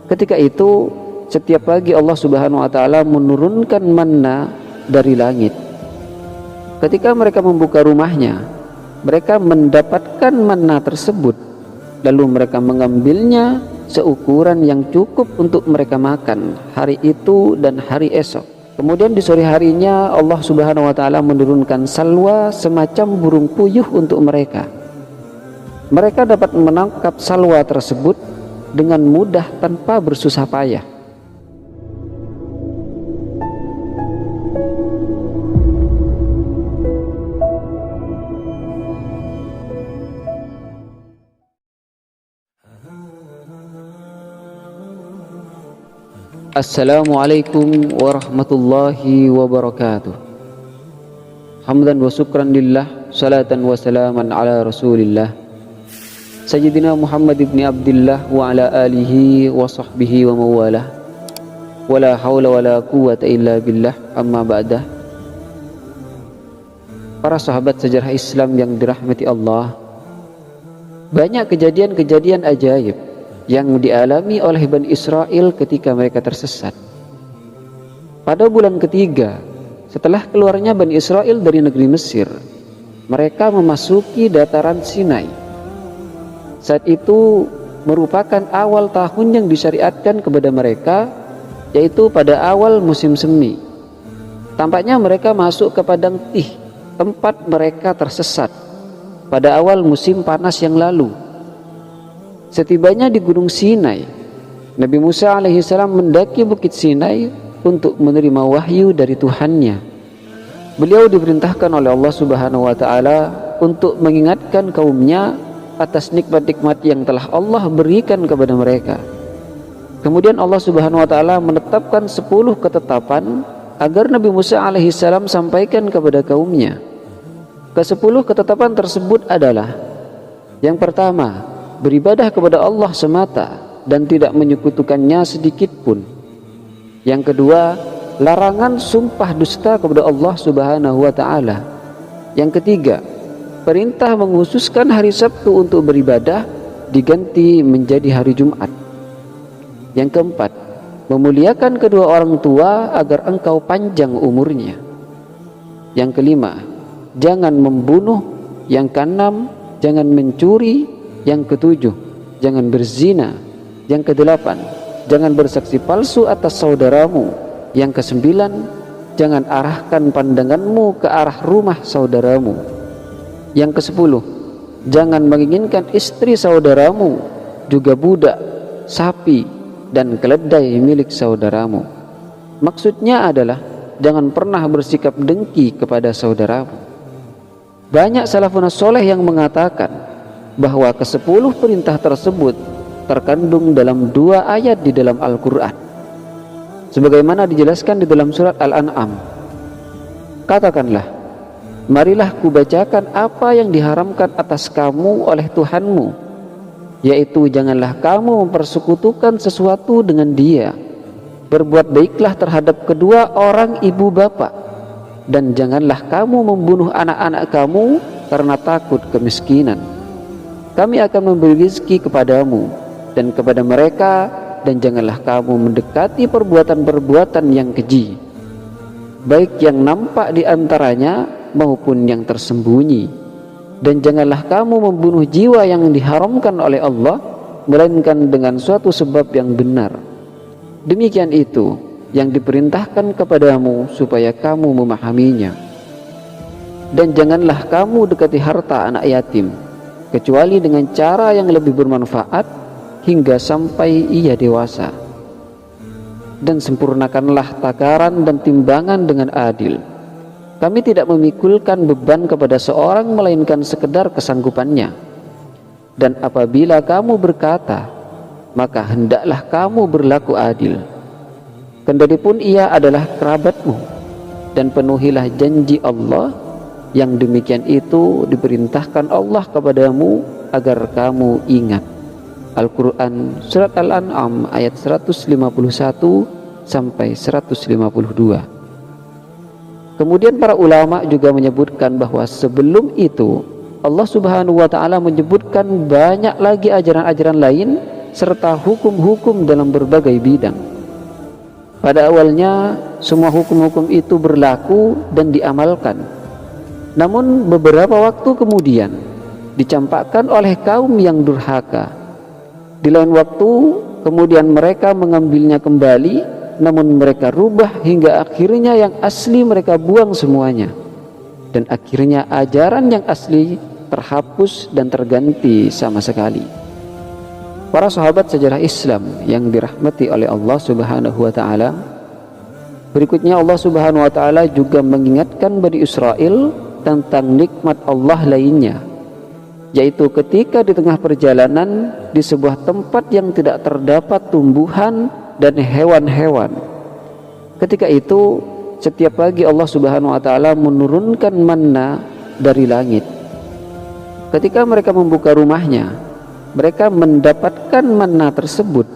Ketika itu setiap pagi Allah Subhanahu wa taala menurunkan manna dari langit. Ketika mereka membuka rumahnya, mereka mendapatkan manna tersebut, lalu mereka mengambilnya seukuran yang cukup untuk mereka makan hari itu dan hari esok. Kemudian di sore harinya Allah Subhanahu wa taala menurunkan salwa semacam burung puyuh untuk mereka. Mereka dapat menangkap salwa tersebut dengan mudah tanpa bersusah payah. Assalamualaikum warahmatullahi wabarakatuh. Hamdan wa syukran lillah, salatan wa salaman ala rasulillah Sayyidina Muhammad ibn Abdullah wa ala alihi wa sahbihi wa mawalah. Wala hawla wala quwwata illa billah, amma ba'dah. Para sahabat sejarah Islam yang dirahmati Allah, banyak kejadian-kejadian ajaib yang dialami oleh Bani Israel ketika mereka tersesat. Pada bulan ketiga setelah keluarnya Bani Israel dari negeri Mesir, mereka memasuki dataran Sinai. Saat itu merupakan awal tahun yang disyariatkan kepada mereka, yaitu pada awal musim semi. Tampaknya mereka masuk ke padang Tih, tempat mereka tersesat pada awal musim panas yang lalu. Setibanya di Gunung Sinai, Nabi Musa alaihissalam mendaki Bukit Sinai untuk menerima wahyu dari Tuhannya. Beliau diperintahkan oleh Allah Subhanahu wa taala untuk mengingatkan kaumnya atas nikmat-nikmat yang telah Allah berikan kepada mereka. Kemudian Allah Subhanahu wa taala menetapkan 10 ketetapan agar Nabi Musa alaihissalam sampaikan kepada kaumnya. Ke-10 ketetapan tersebut adalah: yang pertama, beribadah kepada Allah semata dan tidak menyekutukannya sedikit pun. Yang kedua, larangan sumpah dusta kepada Allah Subhanahu wa taala. Yang ketiga, perintah menghususkan hari Sabtu untuk beribadah diganti menjadi hari Jumat. Yang keempat, memuliakan kedua orang tua agar engkau panjang umurnya. Yang kelima, jangan membunuh. Yang keenam, jangan mencuri. Yang ketujuh, jangan berzina. Yang kedelapan, jangan bersaksi palsu atas saudaramu. Yang kesembilan, jangan arahkan pandanganmu ke arah rumah saudaramu. Yang ke-10, jangan menginginkan istri saudaramu, juga budak, sapi, dan keledai milik saudaramu. Maksudnya adalah jangan pernah bersikap dengki kepada saudaramu. Banyak salafun soleh yang mengatakan bahwa ke-10 perintah tersebut terkandung dalam 2 ayat di dalam Al-Quran, sebagaimana dijelaskan di dalam surat Al-An'am. Katakanlah, marilah kubacakan apa yang diharamkan atas kamu oleh Tuhanmu, yaitu janganlah kamu mempersekutukan sesuatu dengan Dia. Berbuat baiklah terhadap kedua orang ibu bapa, dan janganlah kamu membunuh anak-anak kamu karena takut kemiskinan. Kami akan memberi rezeki kepadamu dan kepada mereka, dan janganlah kamu mendekati perbuatan-perbuatan yang keji, baik yang nampak di antaranya maupun yang tersembunyi. Dan janganlah kamu membunuh jiwa yang diharamkan oleh Allah, melainkan dengan suatu sebab yang benar. Demikian itu yang diperintahkan kepadamu supaya kamu memahaminya. Dan janganlah kamu dekati harta anak yatim kecuali dengan cara yang lebih bermanfaat hingga sampai ia dewasa. Dan sempurnakanlah takaran dan timbangan dengan adil. Kami tidak memikulkan beban kepada seorang melainkan sekedar kesanggupannya. Dan apabila kamu berkata, maka hendaklah kamu berlaku adil. Kendadipun ia adalah kerabatmu, dan penuhilah janji Allah. Yang demikian itu diperintahkan Allah kepadamu agar kamu ingat. Al-Quran Surat Al-An'am ayat 151 sampai 152. Kemudian para ulama juga menyebutkan bahwa sebelum itu Allah Subhanahu wa taala menyebutkan banyak lagi ajaran-ajaran lain serta hukum-hukum dalam berbagai bidang. Pada awalnya semua hukum-hukum itu berlaku dan diamalkan. Namun beberapa waktu kemudian dicampakkan oleh kaum yang durhaka. Di lain waktu kemudian mereka mengambilnya kembali, namun mereka rubah hingga akhirnya yang asli mereka buang semuanya. Dan akhirnya ajaran yang asli terhapus dan terganti sama sekali. Para sahabat sejarah Islam yang dirahmati oleh Allah Subhanahu wa taala, berikutnya Allah Subhanahu wa taala juga mengingatkan Bani Israel tentang nikmat Allah lainnya, yaitu ketika di tengah perjalanan di sebuah tempat yang tidak terdapat tumbuhan dan hewan-hewan. Ketika itu setiap pagi Allah Subhanahu wa taala menurunkan manna dari langit. Ketika mereka membuka rumahnya, mereka mendapatkan manna tersebut,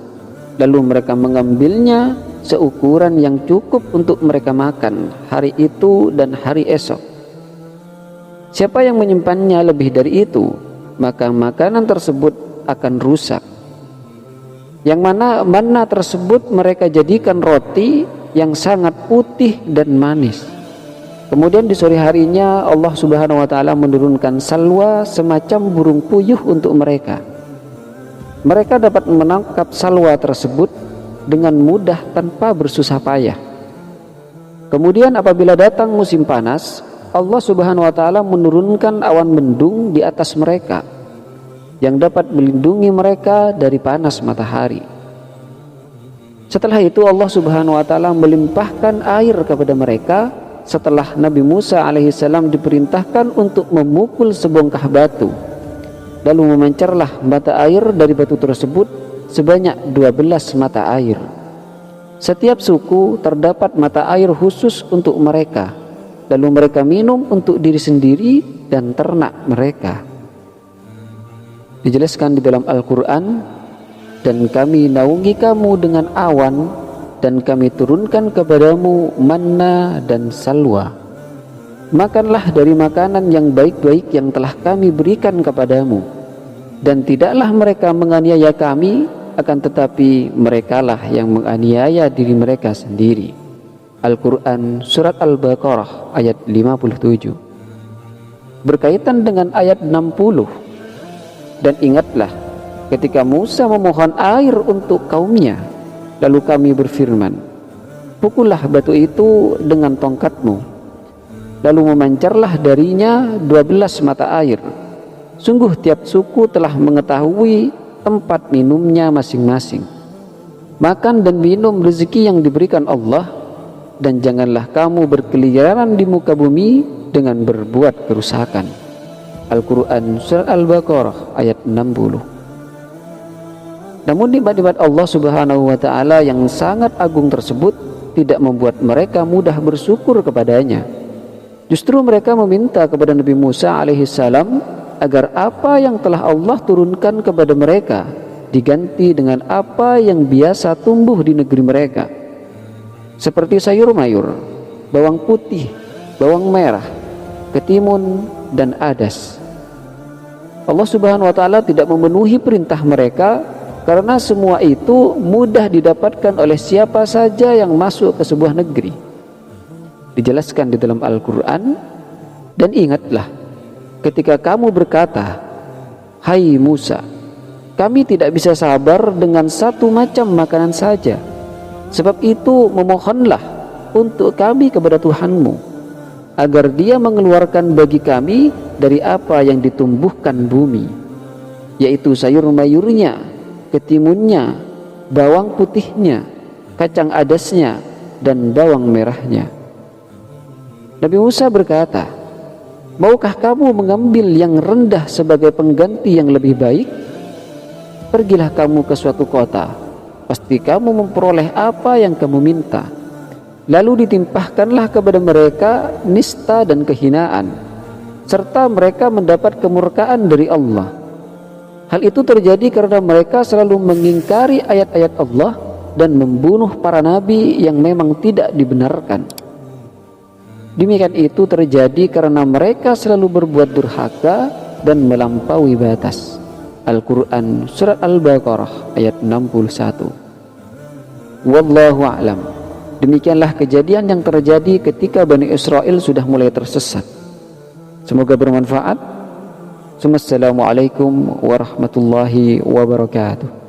lalu mereka mengambilnya seukuran yang cukup untuk mereka makan hari itu dan hari esok. Siapa yang menyimpannya lebih dari itu, maka makanan tersebut akan rusak. Yang mana manna tersebut mereka jadikan roti yang sangat putih dan manis. Kemudian di sore harinya Allah Subhanahu wa taala menurunkan salwa semacam burung puyuh untuk mereka. Mereka dapat menangkap salwa tersebut dengan mudah tanpa bersusah payah. Kemudian apabila datang musim panas, Allah Subhanahu wa taala menurunkan awan mendung di atas mereka yang dapat melindungi mereka dari panas matahari. Setelah itu Allah Subhanahu wa taala melimpahkan air kepada mereka setelah Nabi Musa alaihissalam diperintahkan untuk memukul sebongkah batu. Lalu memancarlah mata air dari batu tersebut sebanyak 12 mata air. Setiap suku terdapat mata air khusus untuk mereka. Lalu mereka minum untuk diri sendiri dan ternak mereka. Dijelaskan di dalam Al-Quran, dan kami naungi kamu dengan awan, dan kami turunkan kepadamu manna dan salwa. Makanlah dari makanan yang baik-baik yang telah kami berikan kepadamu, dan tidaklah mereka menganiaya kami, akan tetapi merekalah yang menganiaya diri mereka sendiri. Al-Quran Surat Al-Baqarah ayat 57. Berkaitan dengan ayat 60, dan ingatlah ketika Musa memohon air untuk kaumnya, lalu kami berfirman, pukullah batu itu dengan tongkatmu, lalu memancarlah darinya 12 mata air. Sungguh tiap suku telah mengetahui tempat minumnya masing-masing. Makan dan minum rezeki yang diberikan Allah, dan janganlah kamu berkeliaran di muka bumi dengan berbuat kerusakan. Al-Quran Surat Al-Baqarah ayat 60. Namun nikmat-nikmat Allah Subhanahu wa taala yang sangat agung tersebut tidak membuat mereka mudah bersyukur kepadanya. Justru mereka meminta kepada Nabi Musa alaihissalam agar apa yang telah Allah turunkan kepada mereka diganti dengan apa yang biasa tumbuh di negeri mereka, seperti sayur mayur, bawang putih, bawang merah, ketimun, dan adas. Allah Subhanahu wa taala tidak memenuhi perintah mereka karena semua itu mudah didapatkan oleh siapa saja yang masuk ke sebuah negeri. Dijelaskan di dalam Al-Quran, dan ingatlah ketika kamu berkata, hai Musa, kami tidak bisa sabar dengan satu macam makanan saja. Sebab itu memohonlah untuk kami kepada Tuhanmu agar Dia mengeluarkan bagi kami dari apa yang ditumbuhkan bumi, yaitu sayur mayurnya, ketimunnya, bawang putihnya, kacang adasnya, dan bawang merahnya. Nabi Musa berkata, maukah kamu mengambil yang rendah sebagai pengganti yang lebih baik? Pergilah kamu ke suatu kota, pasti kamu memperoleh apa yang kamu minta. Lalu ditimpahkanlah kepada mereka nista dan kehinaan, serta mereka mendapat kemurkaan dari Allah. Hal itu terjadi karena mereka selalu mengingkari ayat-ayat Allah dan membunuh para nabi yang memang tidak dibenarkan. Demikian itu terjadi karena mereka selalu berbuat durhaka dan melampaui batas. Al-Quran surat Al-Baqarah ayat 61. Wallahu a'lam. Demikianlah kejadian yang terjadi ketika Bani Israel sudah mulai tersesat. Semoga bermanfaat. Assalamualaikum warahmatullahi wabarakatuh.